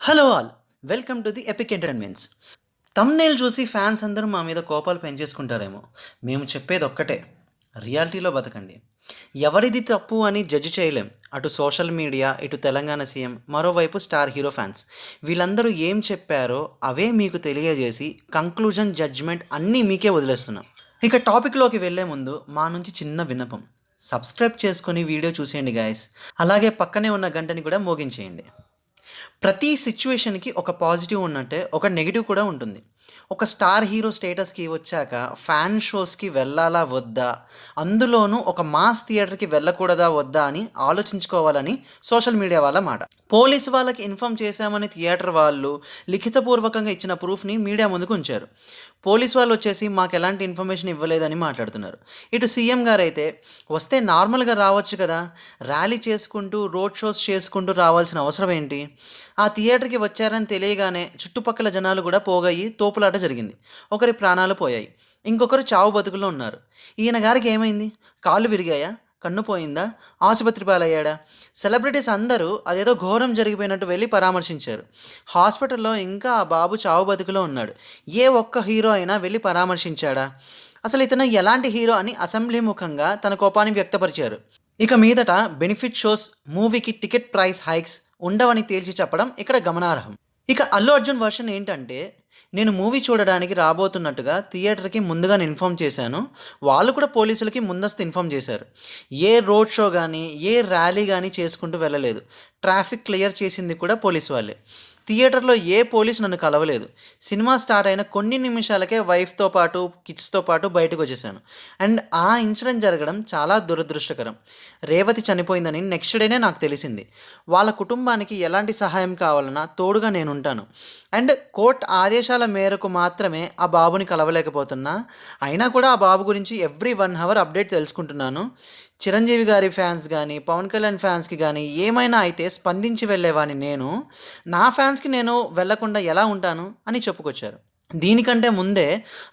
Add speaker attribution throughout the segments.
Speaker 1: Hello all, welcome to the epic entertainments. Thumbnail చూసి fans అందరూ మా మీద కోపాలు పెంచేసుకుంటారేమో. మేము చెప్పేది ఒక్కటే, రియాలిటీలో బతకండి. ఎవరిది తప్పు అని జడ్జి చేయలేం. అటు సోషల్ మీడియా, ఇటు తెలంగాణ సీఎం, మరోవైపు స్టార్ హీరో ఫ్యాన్స్. వీళ్ళందరూ ఏం చెప్పారో అవే మీకు తెలియజేసి కంక్లూజన్, జడ్జ్మెంట్ అన్నీ మీకే వదిలేస్తున్నాం. ఇక టాపిక్లోకి వెళ్ళే ముందు మా నుంచి చిన్న విన్నపం. సబ్స్క్రైబ్ చేసుకొని వీడియో చూసేయండి గాయస్. అలాగే పక్కనే ఉన్న గంటని కూడా మోగించేయండి. ప్రతి సిచ్యువేషన్కి ఒక పాజిటివ్ ఉన్నట్టే ఒక నెగిటివ్ కూడా ఉంటుంది. ఒక స్టార్ హీరో స్టేటస్కి వచ్చాక ఫ్యాన్ షోస్కి వెళ్ళాలా వద్దా, అందులోనూ ఒక మాస్ థియేటర్కి వెళ్ళకూడదా వద్దా అని ఆలోచించుకోవాలని సోషల్ మీడియా వాళ్ళ మాట. పోలీసు వాళ్ళకి ఇన్ఫామ్ చేశామని థియేటర్ వాళ్ళు లిఖితపూర్వకంగా ఇచ్చిన ప్రూఫ్ని మీడియా ముందుకు ఉంచారు. పోలీసు వాళ్ళు వచ్చేసి మాకు ఎలాంటి ఇన్ఫర్మేషన్ ఇవ్వలేదని మాట్లాడుతున్నారు. ఇటు సీఎం గారు అయితే వస్తే నార్మల్గా రావచ్చు కదా, ర్యాలీ చేసుకుంటూ రోడ్ షోస్ చేసుకుంటూ రావాల్సిన అవసరం ఏంటి, ఆ థియేటర్కి వచ్చారని తెలియగానే చుట్టుపక్కల జనాలు కూడా పోగయి తోపులాట జరిగింది. ఒకరి ప్రాణాలు పోయాయి, ఇంకొకరు చావు బతుకుల్లో ఉన్నారు. ఈయన గారికి ఏమైంది? కాళ్ళు విరిగాయా? కన్ను పోయిందా? ఆసుపత్రి పాలయ్యాడా? సెలబ్రిటీస్ అందరూ అదేదో ఘోరం జరిగిపోయినట్టు వెళ్ళి పరామర్శించారు. హాస్పిటల్లో ఇంకా ఆ బాబు చావు బతుకులో ఉన్నాడు. ఏ ఒక్క హీరో అయినా వెళ్ళి పరామర్శించాడా? అసలు ఇతను ఎలాంటి హీరో అని అసెంబ్లీ ముఖంగా తన కోపాన్ని వ్యక్తపరిచారు. ఇక మీదట బెనిఫిట్ షోస్, మూవీకి టికెట్ ప్రైస్ హైక్స్ ఉండవని తేల్చి చెప్పడం ఇక్కడ గమనార్హం. ఇక అల్లు అర్జున్ వర్షన్ ఏంటంటే, నేను మూవీ చూడడానికి రాబోతున్నట్టుగా థియేటర్కి ముందుగా ఇన్ఫామ్ చేశాను, వాళ్ళు కూడా పోలీసులకి ముందస్తు ఇన్ఫామ్ చేశారు. ఏ రోడ్ షో కానీ ఏ ర్యాలీ కానీ చేసుకుంటూ వెళ్ళలేదు. ట్రాఫిక్ క్లియర్ చేసింది కూడా పోలీసు వాళ్ళే. థియేటర్లో ఏ పోలీసు నన్ను కలవలేదు. సినిమా స్టార్ట్ అయిన కొన్ని నిమిషాలకే వైఫ్తో పాటు కిడ్స్తో పాటు బయటకు వచ్చేసాను. అండ్ ఆ ఇన్సిడెంట్ జరగడం చాలా దురదృష్టకరం. రేవతి చనిపోయిందని నెక్స్ట్ డేనే నాకు తెలిసింది. వాళ్ళ కుటుంబానికి ఎలాంటి సహాయం కావాలన్నా తోడుగా నేనుంటాను. అండ్ కోర్ట్ ఆదేశాల మేరకు మాత్రమే ఆ బాబుని కలవలేకపోతున్నా, అయినా కూడా ఆ బాబు గురించి ఎవ్రీ 1 hour అప్డేట్ తెలుసుకుంటున్నాను. చిరంజీవి గారి ఫ్యాన్స్ కానీ పవన్ కళ్యాణ్ ఫ్యాన్స్కి కానీ ఏమైనా అయితే స్పందించి వెళ్ళేవాని నేను, నా ఫ్యాన్స్కి నేను వెళ్లకుండా ఎలా ఉంటాను అని చెప్పుకొచ్చారు. దీనికంటే ముందే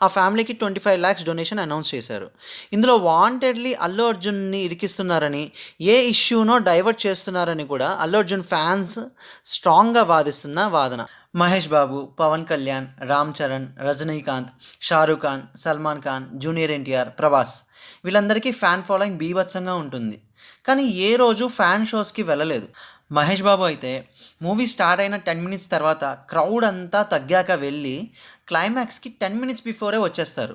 Speaker 1: ఆ ఫ్యామిలీకి 25 lakhs డొనేషన్ అనౌన్స్ చేశారు. ఇందులో వాంటెడ్లీ అల్లు అర్జున్ని ఇరికిస్తున్నారని, ఏ ఇష్యూనో డైవర్ట్ చేస్తున్నారని కూడా అల్లు అర్జున్ ఫ్యాన్స్ స్ట్రాంగ్గా వాదిస్తున్న వాదన. మహేష్ బాబు, పవన్ కళ్యాణ్, రామ్ చరణ్, రజనీకాంత్, షారూఖ్ ఖాన్, సల్మాన్ ఖాన్, జూనియర్ ఎన్టీఆర్, ప్రభాస్, వీళ్ళందరికీ ఫ్యాన్ ఫాలోయింగ్ బీభత్సంగా ఉంటుంది. కానీ ఏ రోజు ఫ్యాన్ షోస్కి వెళ్ళలేదు. మహేష్ బాబు అయితే మూవీ స్టార్ట్ అయిన 10 minutes తర్వాత క్రౌడ్ అంతా తగ్గాక వెళ్ళి క్లైమాక్స్కి 10 minutes బిఫోరే వచ్చేస్తారు.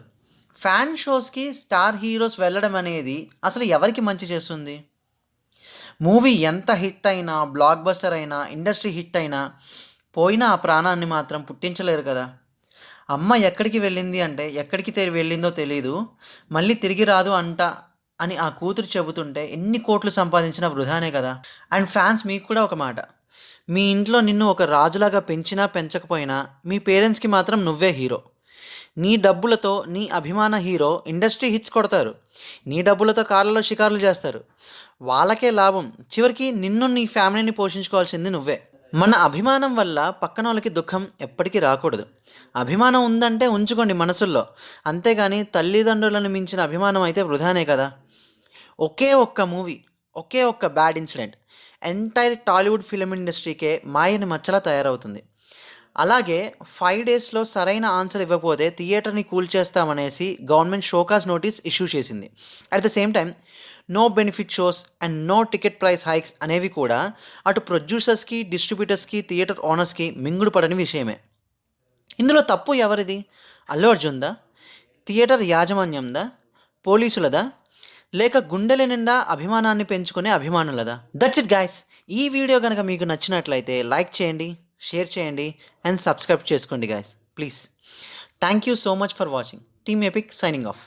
Speaker 1: ఫ్యాన్ షోస్కి స్టార్ హీరోస్ వెళ్ళడం అనేది అసలు ఎవరికి మంచి చేస్తుంది? మూవీ ఎంత హిట్ అయినా, బ్లాక్ బస్టర్ అయినా, ఇండస్ట్రీ హిట్ అయినా పోయిన ఆ ప్రాణాన్ని మాత్రం పుట్టించలేరు కదా. అమ్మ ఎక్కడికి వెళ్ళింది అంటే ఎక్కడికి వెళ్ళిందో తెలీదు, మళ్ళీ తిరిగి రాదు అంట అని ఆ కూతురు చెబుతుంటే ఎన్ని కోట్లు సంపాదించినా వృధానే కదా. అండ్ ఫ్యాన్స్, మీకు కూడా ఒక మాట, మీ ఇంట్లో నిన్ను ఒక రాజులాగా పెంచినా పెంచకపోయినా మీ పేరెంట్స్కి మాత్రం నువ్వే హీరో. నీ డబ్బులతో నీ అభిమాన హీరో ఇండస్ట్రీ హిట్స్ కొడతారు, నీ డబ్బులతో కార్లలో షికారులు చేస్తారు, వాళ్ళకే లాభం. చివరికి నిన్ను, నీ ఫ్యామిలీని పోషించుకోవాల్సింది నువ్వే. మన అభిమానం వల్ల పక్కన వాళ్ళకి దుఃఖం ఎప్పటికీ రాకూడదు. అభిమానం ఉందంటే ఉంచుకోండి మనసుల్లో, అంతేగాని తల్లిదండ్రులను మించిన అభిమానం అయితే వృధానే కదా. ఒకే ఒక్క మూవీ, ఒకే ఒక్క bad incident entire Tollywood film ఇండస్ట్రీకే మాయని మచ్చలా తయారవుతుంది. అలాగే 5 daysలో సరైన ఆన్సర్ ఇవ్వకపోతే థియేటర్ని కూల్చేస్తామనేసి గవర్నమెంట్ షోకాజ్ నోటీస్ ఇష్యూ చేసింది. At the same time no benefit shows and no ticket price hikes అనేవి కూడా అటు ప్రొడ్యూసర్స్కి, డిస్ట్రిబ్యూటర్స్కి, థియేటర్ ఓనర్స్కి మింగుడు పడని విషయమే. ఇందులో తప్పు ఎవరిది? అల్లు అర్జున్దా? థియేటర్ యాజమాన్యందా? పోలీసులదా? లేక గుండెల నిండా అభిమానాన్ని పెంచుకునే అభిమానులదా? That's it guys. ఈ వీడియో కనుక మీకు నచ్చినట్లయితే లైక్ చేయండి, షేర్ చేయండి అండ్ సబ్స్క్రైబ్ చేసుకోండి guys, please. Thank you so much for watching. Team epic signing of.